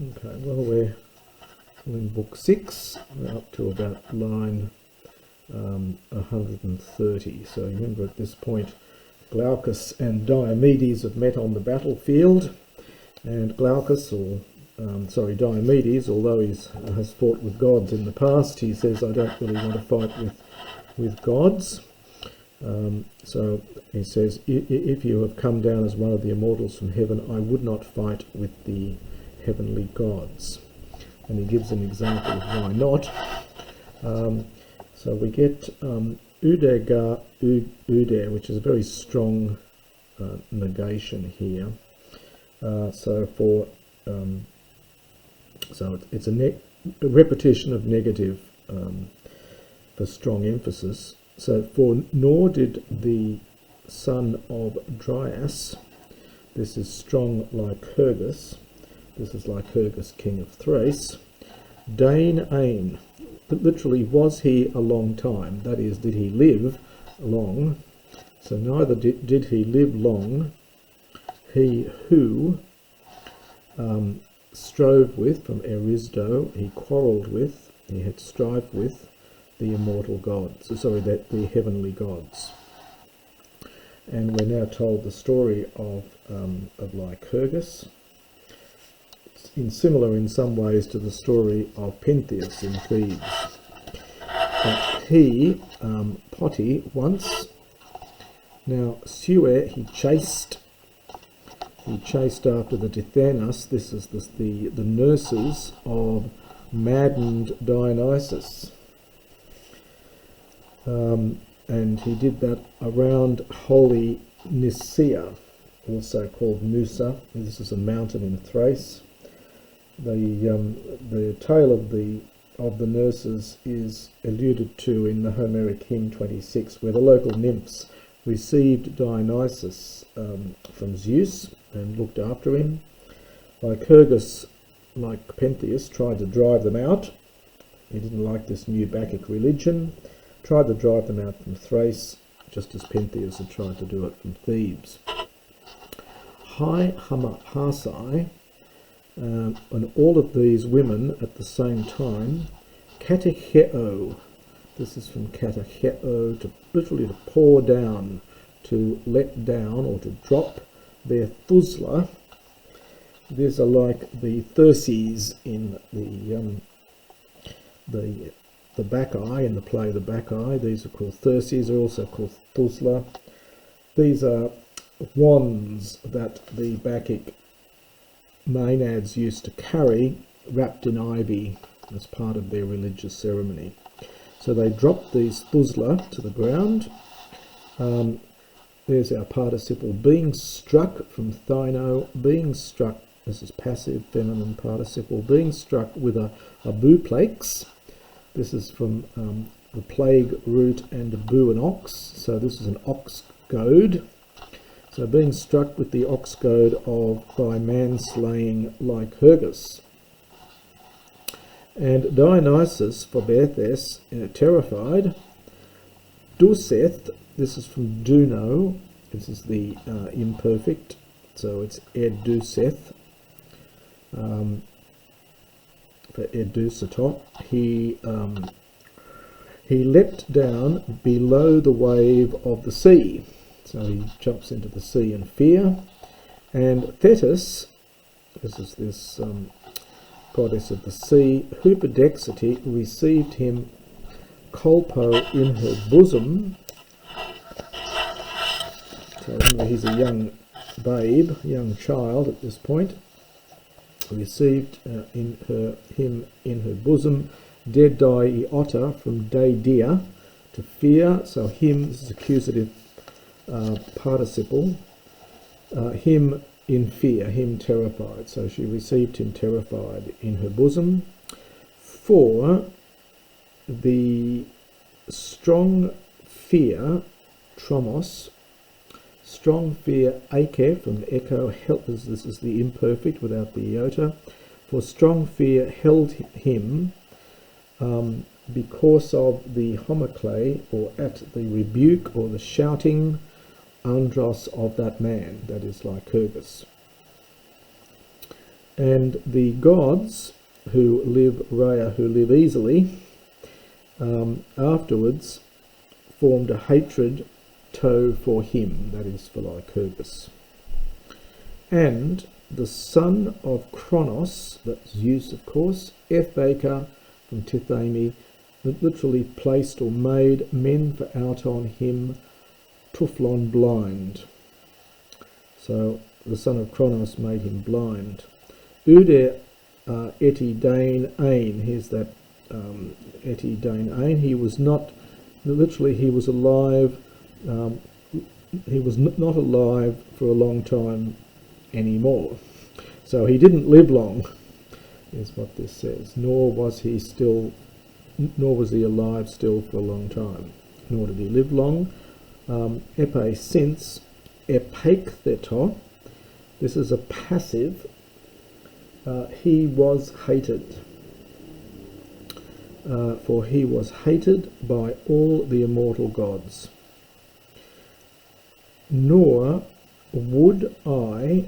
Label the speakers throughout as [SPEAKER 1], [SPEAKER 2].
[SPEAKER 1] Okay, well, we're in book 6, we're up to about line 130. So remember, at this point, Glaukos and Diomedes have met on the battlefield, and Glaukos, Diomedes, although he has fought with gods in the past, he says, I don't really want to fight with gods. So he says, if you have come down as one of the immortals from heaven, I would not fight with the heavenly gods. And he gives an example of why not. So we get uder, which is a very strong negation here. So it's a repetition of negative for strong emphasis. So for nor did the son of Dryas, this is strong Lykourgos, this is Lykourgos, king of Thrace, Dane Ain, literally was he a long time, that is, did he live long? So neither did he live long, he who strove with, from Erisdo, he quarrelled with, he had strife with the immortal gods, the heavenly gods. And we're now told the story of Lykourgos. It's similar in some ways to the story of Pentheus in Thebes. He, Poti, once, now Sue, he chased after the Tithonus, this is the nurses of maddened Dionysus. And he did that around holy Nicaea, also called Musa. This is a mountain in Thrace. The tale of the nurses is alluded to in the Homeric hymn 26, where the local nymphs received Dionysus from Zeus and looked after him. Lykourgos, like Pentheus, tried to drive them out. He didn't like this new Bacchic religion. Tried to drive them out from Thrace, just as Pentheus had tried to do it from Thebes. Hai Hasai, and all of these women at the same time, katecheo, this is from katecheo, to literally to pour down, to let down or to drop their thusla. These are like the Therses in the Bacchae, in the play The Bacchae. These are called Therses, are also called thusla. These are wands that the Bacchic Maenads used to carry, wrapped in ivy as part of their religious ceremony. So they dropped these thusla to the ground. There's our participle, being struck, from thino, being struck, this is passive feminine participle, being struck with a buplex. This is from the plague root and boo, an ox, so this is an ox goad. So being struck with the ox goad by man-slaying Lykourgos. And Dionysus, for Berthes, terrified, Duseth, this is from Duno, this is the imperfect, so it's Eduseth, for Edusatot, he leapt down below the wave of the sea. So he jumps into the sea in fear. And Thetis, this is this goddess of the sea, Hypodexity, received him colpo in her bosom. So remember, he's a young babe, young child at this point. Received him in her bosom, Dedai Iota, from Deidea, to fear. So him, this is accusative participle, him in fear, him terrified. So she received him terrified in her bosom. For the strong fear, tromos, strong fear, ake, from echo, this is the imperfect without the iota. For strong fear held him because of the homoclay, or at the rebuke or the shouting andros of that man, that is Lykourgos. And the gods who live Rhea, who live easily, afterwards formed a hatred for him, that is for Lykourgos. And the son of Kronos, that's Zeus of course, Ephaker from Tithame, literally placed or made men for out on him Tuflon blind. So the son of Kronos made him blind. Ude eti dain ain, here's that eti dain ain, he was not, literally he was alive, he was not alive for a long time anymore. So he didn't live long, is what this says, nor was he alive still for a long time, nor did he live long. Epe since, epektheto, this is a passive, he was hated, for he was hated by all the immortal gods. Nor would I,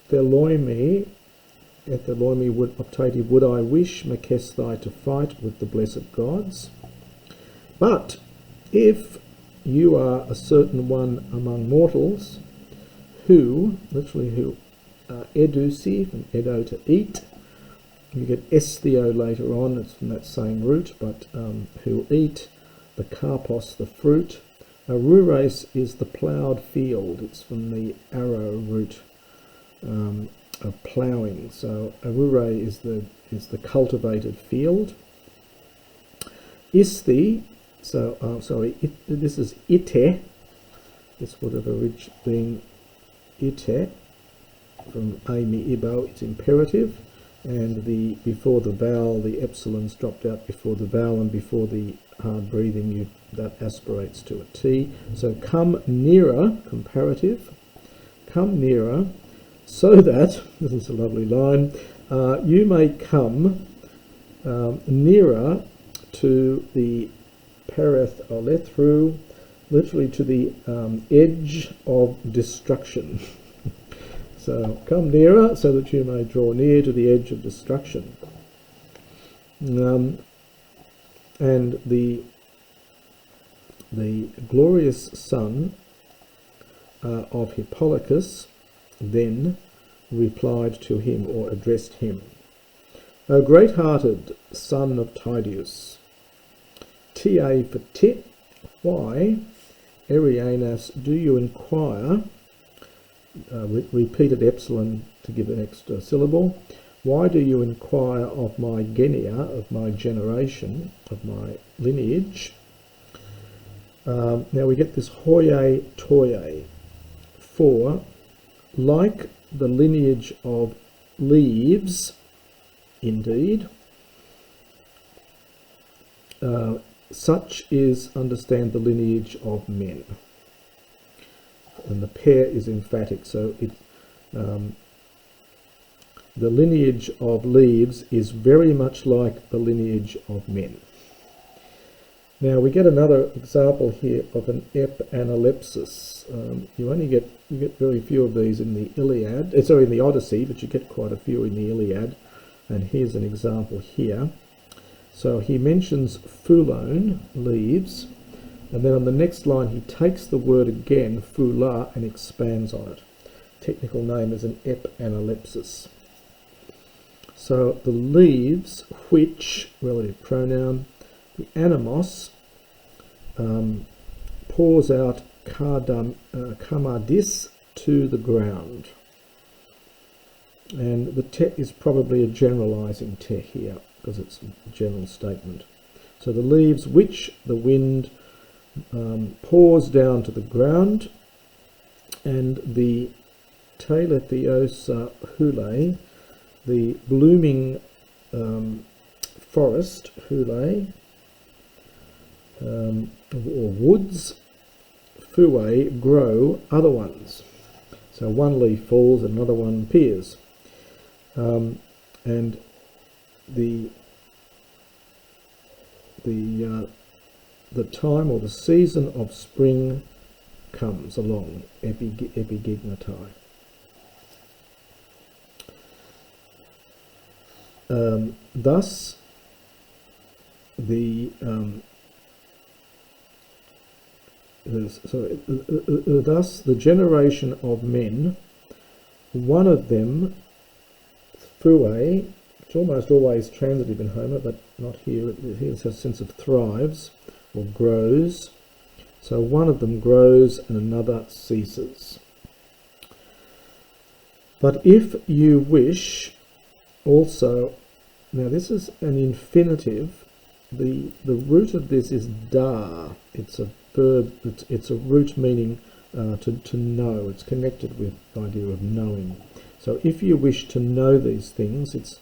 [SPEAKER 1] Theloime would optative, would I wish Mekesthai to fight with the blessed gods. But if you are a certain one among mortals, who, literally who, edusi, from edo to eat, you get esthio later on, it's from that same root, but who eat, the karpos, the fruit. Arures is the ploughed field, it's from the arrow root of ploughing. So arure is the cultivated field. Isthi, so this is ite. This would have originally been ite from ami ibo. It's imperative, and before the vowel, the epsilon's dropped out before the vowel, and before the hard breathing, that aspirates to a T. So come nearer, comparative, come nearer, so that, this is a lovely line, you may come nearer to the pereth olethru, literally to the edge of destruction. So come nearer so that you may draw near to the edge of destruction. And the glorious son of Hippolochus then replied to him, or addressed him: O great-hearted son of Tydeus, ta for tit, why, Erienas, do you inquire, repeated epsilon to give an extra syllable, why do you inquire of my genia, of my generation, of my lineage? Now we get this hoye toye, for like the lineage of leaves, indeed, such is, understand, the lineage of men. And the pair is emphatic, so it the lineage of leaves is very much like the lineage of men. Now we get another example here of an ep-analepsis. You get very few of these in the Iliad, in the Odyssey, but you get quite a few in the Iliad. And here's an example here. So he mentions phulone, leaves, and then on the next line he takes the word again, phula, and expands on it. Technical name is an ep-analepsis. So the leaves, which, relative pronoun, the animos, pours out kamadis to the ground. And the te is probably a generalizing te here, because it's a general statement. So the leaves which the wind pours down to the ground, and the telethios hule, the blooming forest, hule, or woods, fue, grow other ones. So one leaf falls and another one appears. And the time or the season of spring comes along, epigignatai. Thus the generation of men, one of them, Frue, it's almost always transitive in Homer, but not here. Here it has a sense of thrives or grows. So one of them grows and another ceases. But if you wish also, now this is an infinitive. The root of this is da. It's a verb. It's a root meaning to know. It's connected with the idea of knowing. So if you wish to know these things, it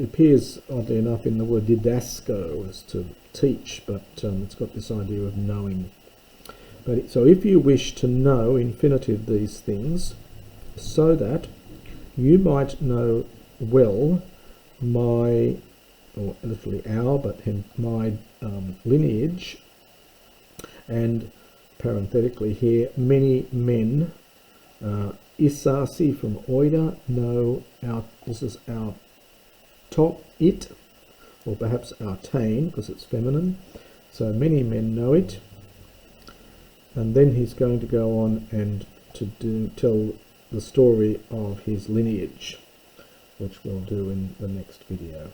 [SPEAKER 1] appears oddly enough in the word didasko as to teach, but it's got this idea of knowing. So if you wish to know, infinitive, these things, so that you might know well my, or literally our, but my lineage, and parenthetically here, many men, isasi from oida, know our, this is our top it, or perhaps our tain, because it's feminine. So many men know it. And then he's going to go on and to tell the story of his lineage, which we'll do in the next video.